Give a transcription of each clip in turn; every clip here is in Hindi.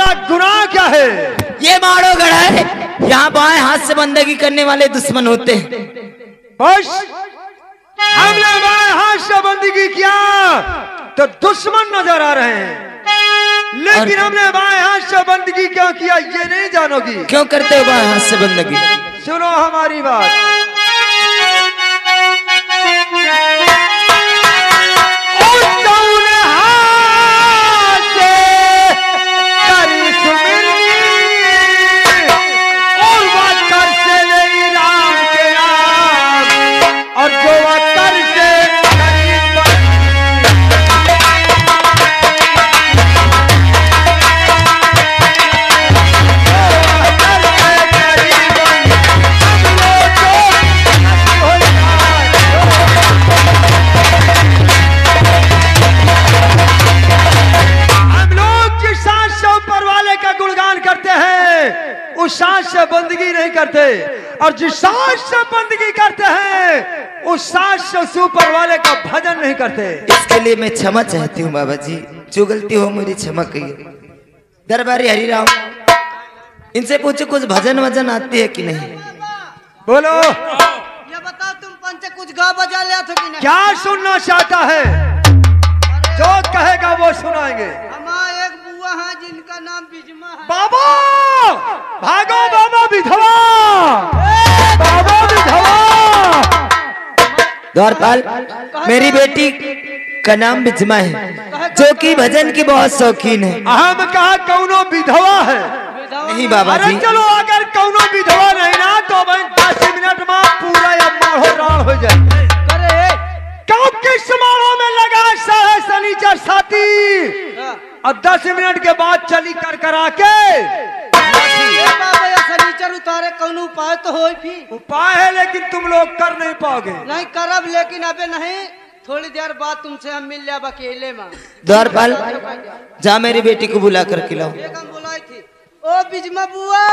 तुम्हारा गुनाह क्या है? ये मारो गढ़ है, यहाँ बाएं हाथ से बंदगी करने वाले दुश्मन होते हैं। बस हमने बाएं हाथ से बंदगी किया तो दुश्मन नजर आ रहे हैं, लेकिन हमने बाएं हाथ से बंदगी क्यों किया ये नहीं जानोगी। क्यों करते हो बाएं हाथ से बंदगी? सुनो हमारी बात। उस सांस से बंदगी नहीं करते, और जिस सांस से बंदगी करते हैं उस सांस से ऊपर वाले का भजन नहीं करते। इसके लिए मैं क्षमा चाहती हूँ बाबा जी, जो गलती हो मेरी क्षमा करिए। दरबारी हरिराम, इनसे पूछो कुछ भजन वजन आती है कि नहीं? बोलो। ये बताओ तुम पंच कुछ गा बजा लिया था कि नहीं? क्या सुनना चाहता है? जो कहेगा वो सुनाएंगे। हमारा एक बुआ है जिनका नाम बिजमा है। बाबा भागो, बाबा विधवा, बाबा विधवा। द्वारपाल, मेरी बेटी का नाम बिजमा है, जो कि भजन की बहुत शौकीन है। हम कहा कौनो विधवा है? नहीं बाबा जी। चलो अगर कौनो विधवा नहीं ना तो 10 मिनट में पूरा या माहो राण हो जाए। क्योंकि समारोह में लगा है शनिचर साथी, और 10 मिनट के बाद चली कर करा के शनिचर उतारे कौन उपाय तो हो भी। उपाय है लेकिन तुम लोग कर नहीं पाओगे। नहीं करब, लेकिन अबे नहीं, थोड़ी देर बाद तुमसे हम मिल जाब अकेले में। द्वारपाल, जा मेरी बेटी को बुला कर खिलाओ। एक हम बुलाई थी, ओ बिजमा बुआ,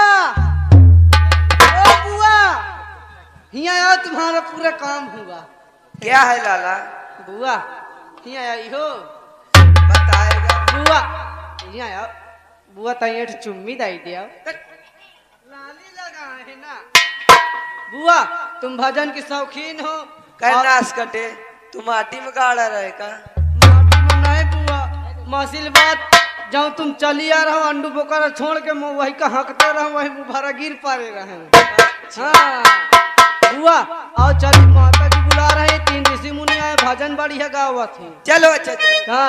ओ बुआ, यहाँ आओ तुम्हारा पूरा काम हुआ। क्या है लाला? बुआ यहाँ आई हो, बताएगा। बुआ यहाँ आओ, बुआ तैयार चुम्मी दाई दिया। लाली लगा है ना बुआ, तुम भजन की शौकीन हो। नाश कटे तुम माटी में गाड़ा रहे का? माटी में नहीं बुआ, मसिल बात जाऊँ तुम चली आ रहा अंडू बोकर छोड़ के वही का हकते रहा, वही मुभारा गिर पारे रहे। हाँ बुआ आओ, चल माता जी बुला रहे, 3 ऋषि मुनि आए, भजन बढ़िया गावा थी। चलो अच्छा। हाँ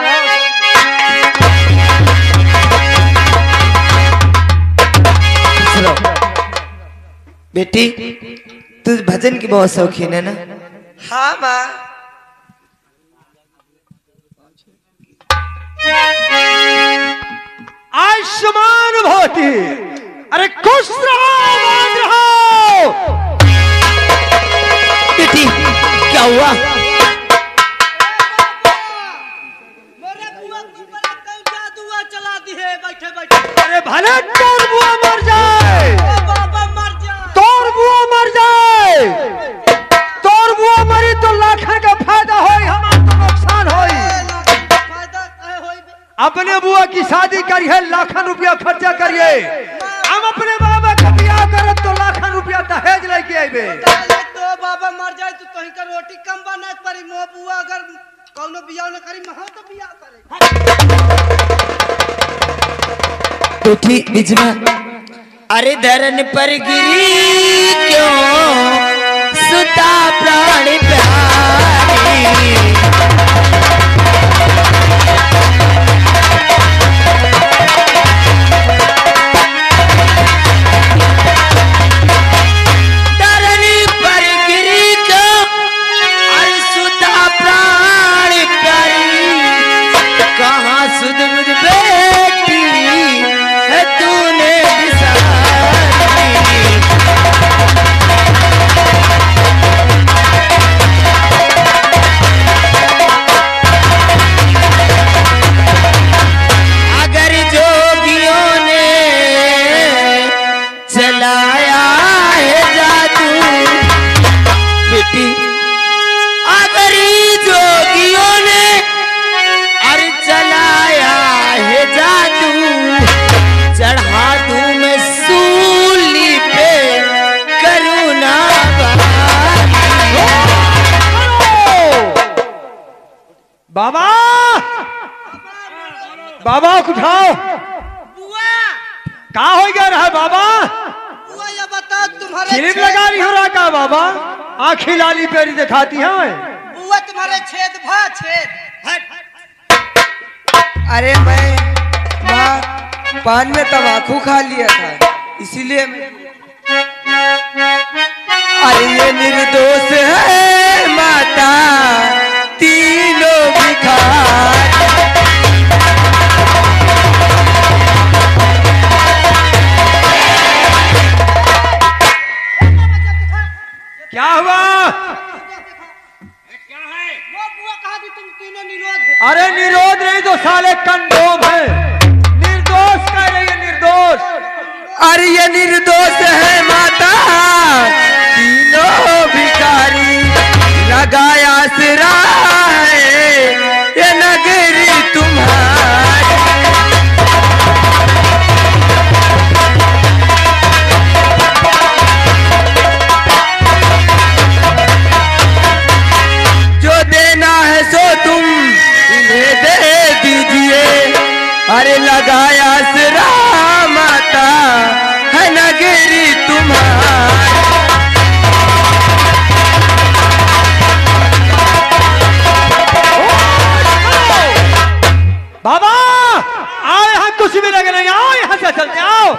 बेटी, तू भजन की बहुत शौकीन है ना? हाँ माँ। आयुष्मान भवती। अरे खुश रहो, आबाद रहो। बेटी क्या हुआ? मेरे बुआ को बड़ा जादू चला दी है बैठे बैठे। अरे भले तोर बुआ मर जाए, बाबा मर जाए, तोर बुआ मर जाए, तोर बुआ मरी तो लाखों का फायदा होई, हमारा तो नुकसान होई। अपने बुआ की शादी करिए, लाखों रुपया खर्चा करिए। हम अपने बाबा का ब्याह करे तो लाखों रुपया दहेज लेके आइबे। तो बाबा मर जाए तो कहीं का रोटी कम बना पड़ी। मो बुआ अगर कौनो बियाह न करी, महा तो बियाह करे। बेटी बिजमा, अरे धरन पर गिरी क्यों सुता प्राण प्यारी। बाबा बाबा उठाओ। बुआ कहा हो गया रहा बाबा? बुआ ये बता तुम्हारे फिल्म लगा रही हो रहा का बाबा? आंखें लाली पेरी दिखाती हैं। बुआ तुम्हारे छेद भा छेद। अरे मैं माँ पान में तंबाकू खा लिया था इसीलिए अरे ये निर्दोष है माता तीनों भिखार। क्या हुआ? वो बुआ कहा कि तुम तीनों निरोध है। अरे निरोध नहीं तो साले कंडोम है। निर्दोष कह रही है, निर्दोष। अरे ये निर्दोष है माता तीनों भिखारी लगाया आसरा है ये नगरी तुम्हारी। जो देना है सो तुम इन्हें दे दीजिए। अरे लगाया आसरा माता है नगरी तुम्हारी। बाबा आओ यहाँ, कुछ भी लगे नहीं। आओ यहाँ से चलते, आओ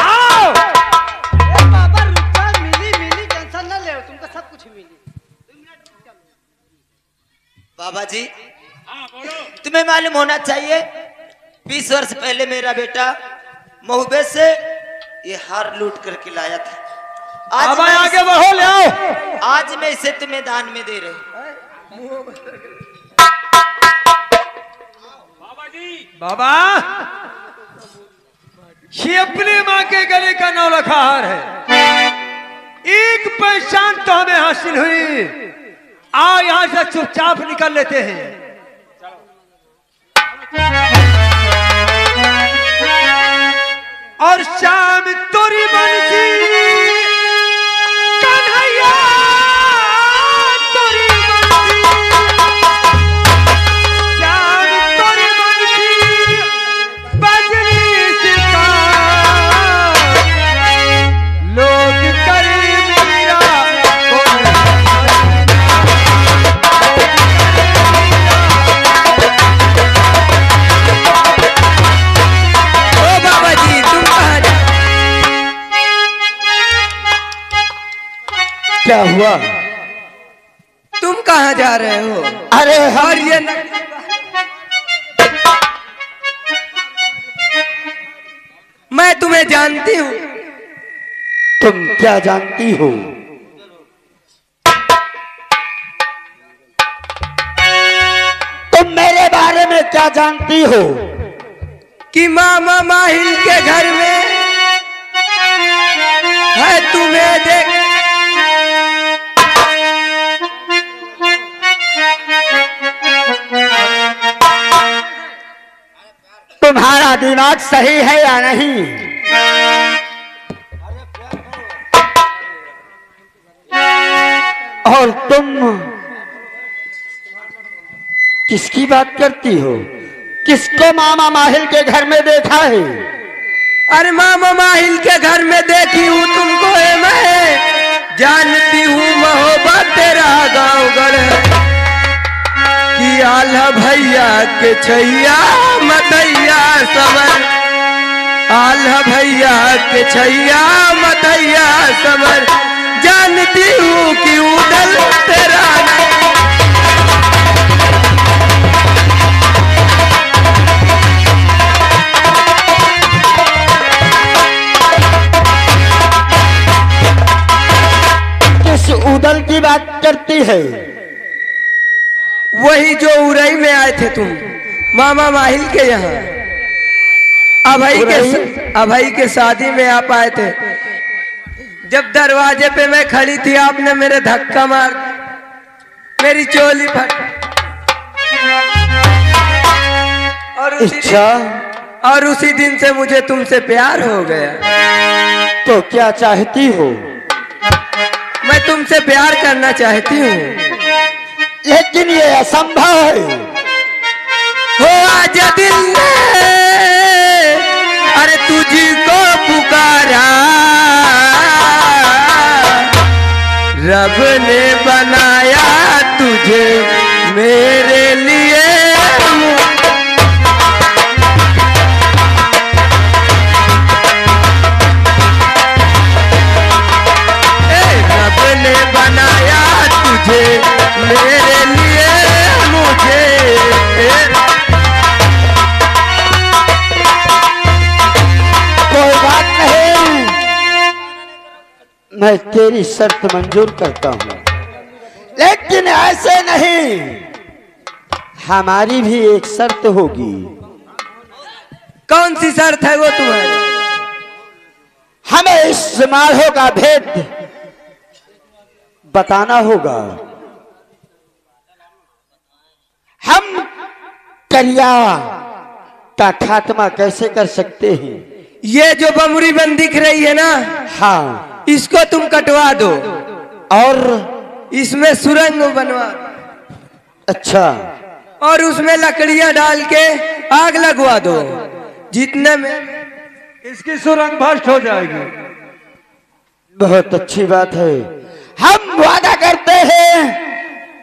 आओ। बाबा रुक जा, मिली मिली टेंशन न ले, तुमको सब कुछ मिली। बाबा जी तुम्हें मालूम होना चाहिए 20 वर्ष पहले मेरा बेटा महुबे से ये हार लूट करके लाया था। आज बाबा मैं आगे बढ़ो, ले आओ। आज मैं इसे तुम्हें दान में दे रही। बाबा ये अपने माँ के गले का 9 लाखा हार है। एक पहचान तो हमें हासिल हुई। आओ यहाँ से चुपचाप निकल लेते हैं। और शाम तोरी बंसी कन्हैया तोरी बंसी, शाम तोरी बंसी बजरी सितार, लोग करी मेरा ओ बाबा जी तुम कहाँ जा? क्या हुआ? तुम कहाँ जा रहे हो? अरे और ये मैं तुम्हें जानती हूँ। तुम क्या जानती हो? तुम मेरे बारे में क्या जानती हो? कि मामा माहिल के घर में है तुम्हें देख। तुम्हारा दिमाग सही है या नहीं? और तुम किसकी बात करती हो? किसको मामा माहिल के घर में देखा है? अरे मामा माहिल के घर में देखी हूँ तुमको है मैं जानती हूँ मोहब्बत तेरा गाँव गढ़ है कि आल्हा भैया के छैया मतैया समर। आल्हा भैया के छैया मतैया समर जानती हूँ कि उदल तेरा किस उदल की बात करती है? वही जो उरई में आए थे तुम मामा माहिल के यहाँ अभई के शादी में आप आए थे। जब दरवाजे पे मैं खड़ी थी आपने मेरे धक्का मार मेरी चोली फट और उसी दिन से मुझे तुमसे प्यार हो गया। तो क्या चाहती हो? मैं तुमसे प्यार करना चाहती हूँ। लेकिन ये असंभव है। हो आज दिल ने अरे तुझको पुकारा, रब ने बनाया तुझे मेरे लिए। रब ने बनाया तुझे मेरे लिए, मुझे कोई बात नहीं, मैं तेरी शर्त मंजूर करता हूँ, लेकिन ऐसे नहीं, हमारी भी एक शर्त होगी। कौन सी शर्त है वो तुम्हारी? हमें इस समारोह का भेद बताना होगा। हम करिया का खात्मा कैसे कर सकते हैं? ये जो बमरी बन दिख रही है ना, हाँ, इसको तुम कटवा दो और इसमें सुरंग बनवा, अच्छा, और उसमें लकड़ियां डाल के आग लगवा दो। जितने में इसकी सुरंग भ्रष्ट हो जाएगी। बहुत अच्छी बात है। हम वादा करते हैं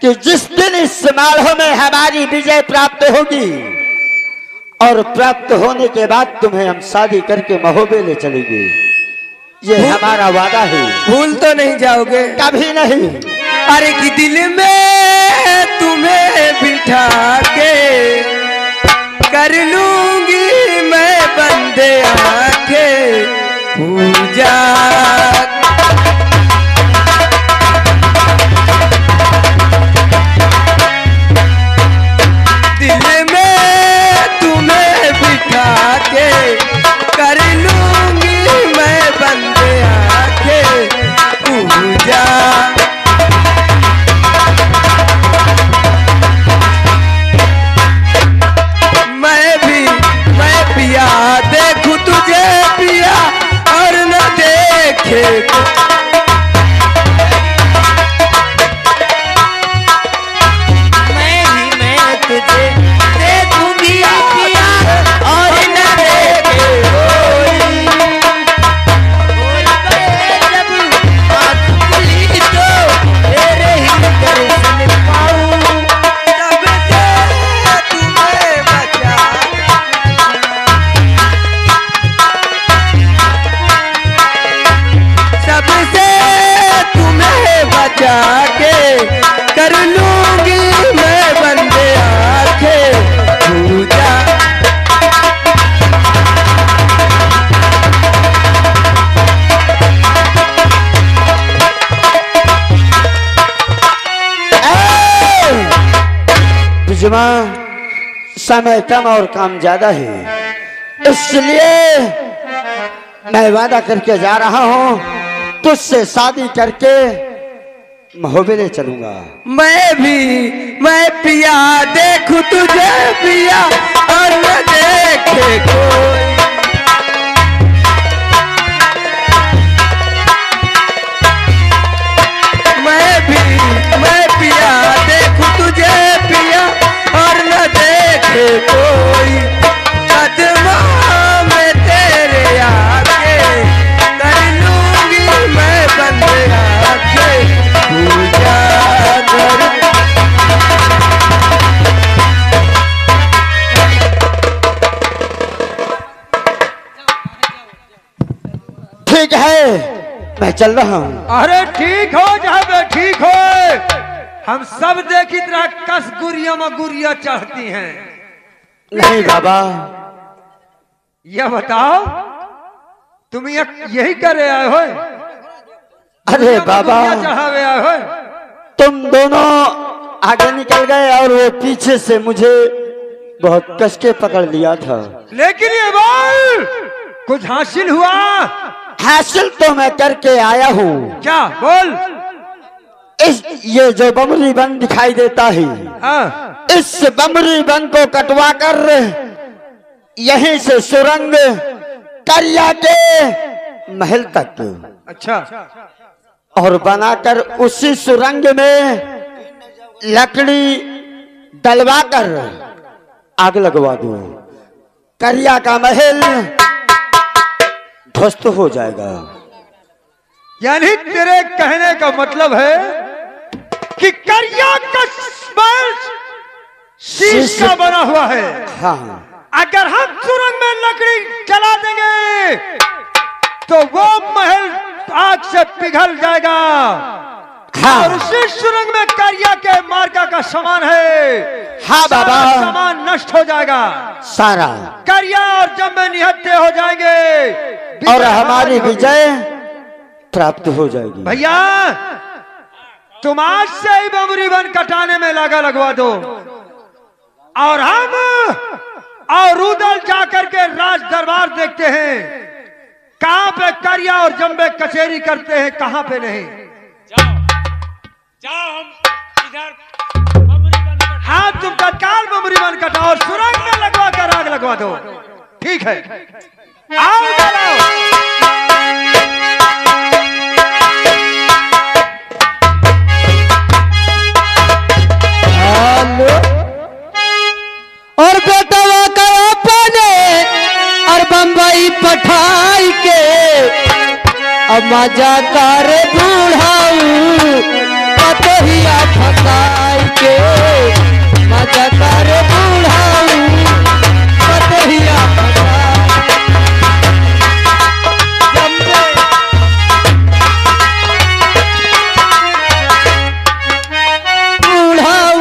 कि जिस दिन इस समारोह में हमारी विजय प्राप्त होगी और प्राप्त होने के बाद तुम्हें हम शादी करके महोबे ले चलेंगे। ये हमारा वादा है। भूल तो नहीं जाओगे? कभी नहीं। अरे कि दिल में तुम्हें बिठा के कर लूंगी मैं बंदे आके पूजा। दिल में तुम्हें बिठा के कर लूंगी मैं बंदे आके पूजा। मैं पिया देखूं तुझे पिया और न देखे मैं तुझे देखूंगी पिया और न देखे कोई। बोल पे जब आँख खुली तो तेरे ही दर्शन पाऊं। तब से तुम्हें बचा सबसे तुम्हें बचा के कर लूंगी मैं बंदे आके पूजा। बिजमा, समय कम और काम ज्यादा है, इसलिए मैं वादा करके जा रहा हूँ, तुझसे शादी करके महोबे ले चलूंगा। मैं पिया देखूं तुझे पिया और न देखे कोई। मैं पिया देखूं तुझे पिया और न देखे कोई। कदमों में तेरे आके कर लूंगी मैं बंदे आके पूजा कर। ठीक है, मैं चल रहा हूँ। अरे ठीक हो जहाँ ठीक हो, हम सब देखी तरह कस गुरिया में गुरिया चढ़ती हैं। नहीं बाबा, यह बताओ तुम यही करे आए हो? अरे बाबा, चढ़ावे आए हो? तुम दोनों आगे निकल गए और वो पीछे से मुझे बहुत कस के पकड़ लिया था। लेकिन ये बोल, कुछ हासिल हुआ? हासिल तो मैं करके आया हूँ। क्या बोल? ये जो बमरी बन दिखाई देता है, हाँ। इस बमरी बन को कटवा कर यहीं से सुरंग करिया के महल तक, अच्छा, और बनाकर उसी सुरंग में लकड़ी डलवाकर आग लगवा दूं, करिया का महल ध्वस्त हो जाएगा। यानी तेरे कहने का मतलब है कि करिया का महल शीश का बना हुआ है। हाँ, अगर हम सुरंग में लकड़ी जला देंगे तो वो महल आग से पिघल जाएगा। हाँ। और उसी सुरंग में करिया के मार्का का सामान है। हाँ बाबा, सारा सामान नष्ट हो जाएगा, सारा करिया और जम्बे निहत्थे हो जाएंगे और हमारी विजय प्राप्त हो जाएगी। भैया तुम आज से ही बमरी वन कटाने में लगा लगवा दो और हम और रुदल जाकर के राज दरबार देखते हैं कहां पे करिया और जम्बे कचेरी करते हैं, कहां पे नहीं। जाओ हम इधर बमरी बन कर हाँ तुम तत्काल बमरी वन कटाओ और सुरंग में लगवा कर आग लगवा दो। ठीक है, आओ चलो। और बेटवा का अपने और बम्बई पठाई के अब मजा कर बूढ़ाऊ पतहिया फकाई के, मजा कर बूढ़ाऊ पतहिया बूढ़ाऊ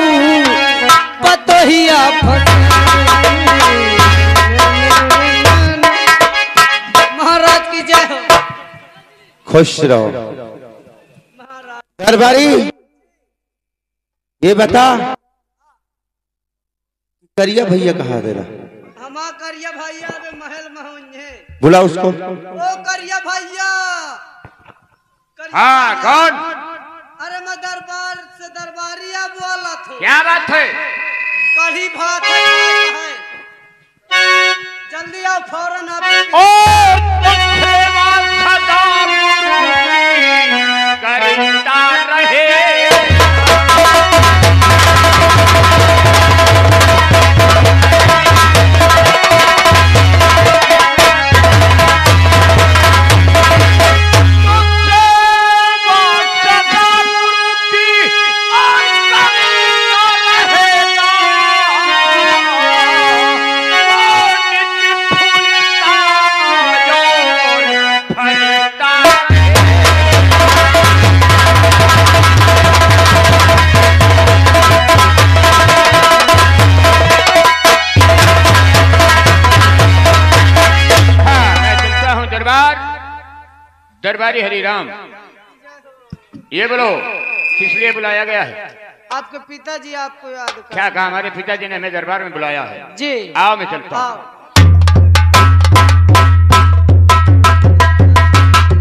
पतहिया महाराज की जय हो। खुश रहो। दरबारी ये बता, करिया भैया कहाँ दे रहा? हमा करिया भैया रे महल महूंजे। बुला उसको। ओ करिया भैया। हाँ कौन? अरे मैं दरबार से दरबारिया बोला था। क्या बात है? कढ़ी भात है, जल्दी आओ फौरन आप। करता रहे दरबारी हरिराम, ये बोलो किस लिए बुलाया गया है? आपके पिताजी आपको याद कर। क्या कहा? हमारे पिताजी ने हमें दरबार में बुलाया है। जी आओ मैं चलता हूँ।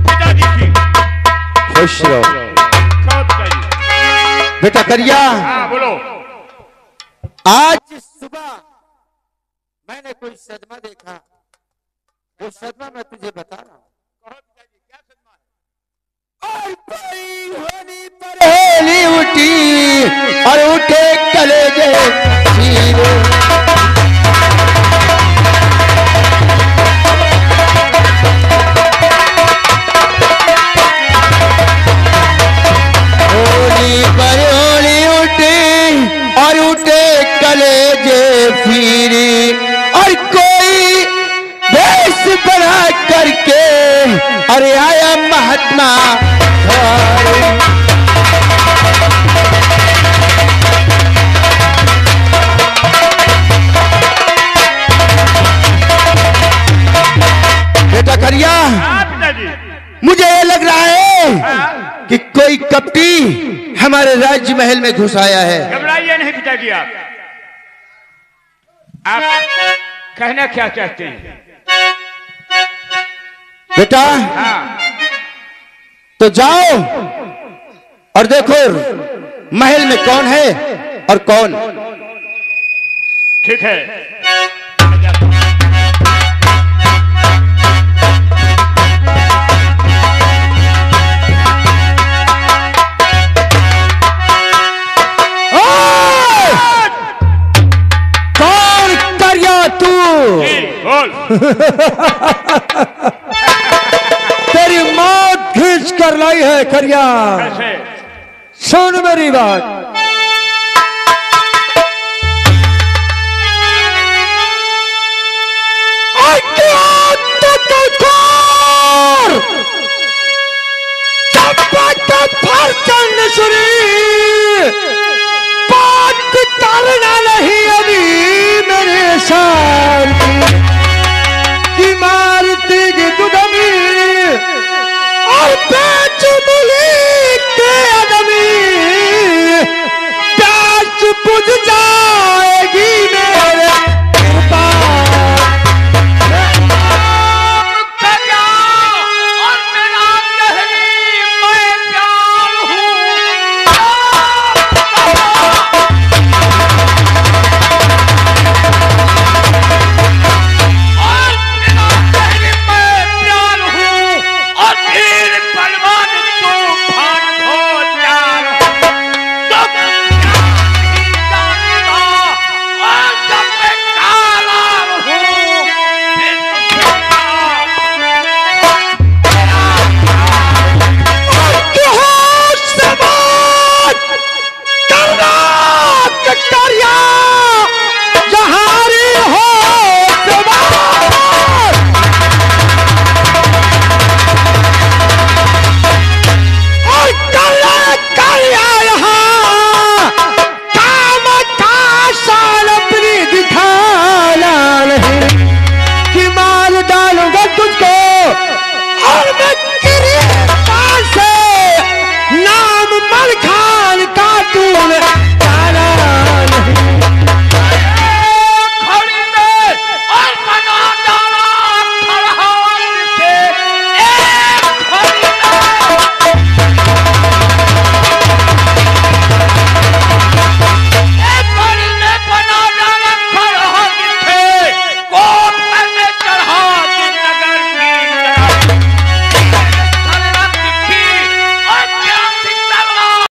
पिताजी की खुश रहो। कहो पिताजी। बेटा करिया, हाँ बोलो। आज सुबह मैंने कोई सदमा देखा, वो सदमा मैं तुझे बता रहा हूँ। और बड़ी होनी पर हेली उठी और उठे कलेजे चीरे। होली पर होली उठी और उठे कलेजे फिरी और कोई भेष बना करके अरे आया महात्मा। बेटा करिया, मुझे ये लग रहा है कि कोई कपटी हमारे राज्य महल में घुस आया है। घबराइए नहीं पिताजी। आप कहना क्या चाहते हैं? बेटा हाँ तो जाओ और देखो महल में कौन है और कौन। ठीक है। कौन तेरी मौत खींच कर लाई है करिया। कैसे? सुन मेरी बात, बात करना नहीं अभी मेरे साथ।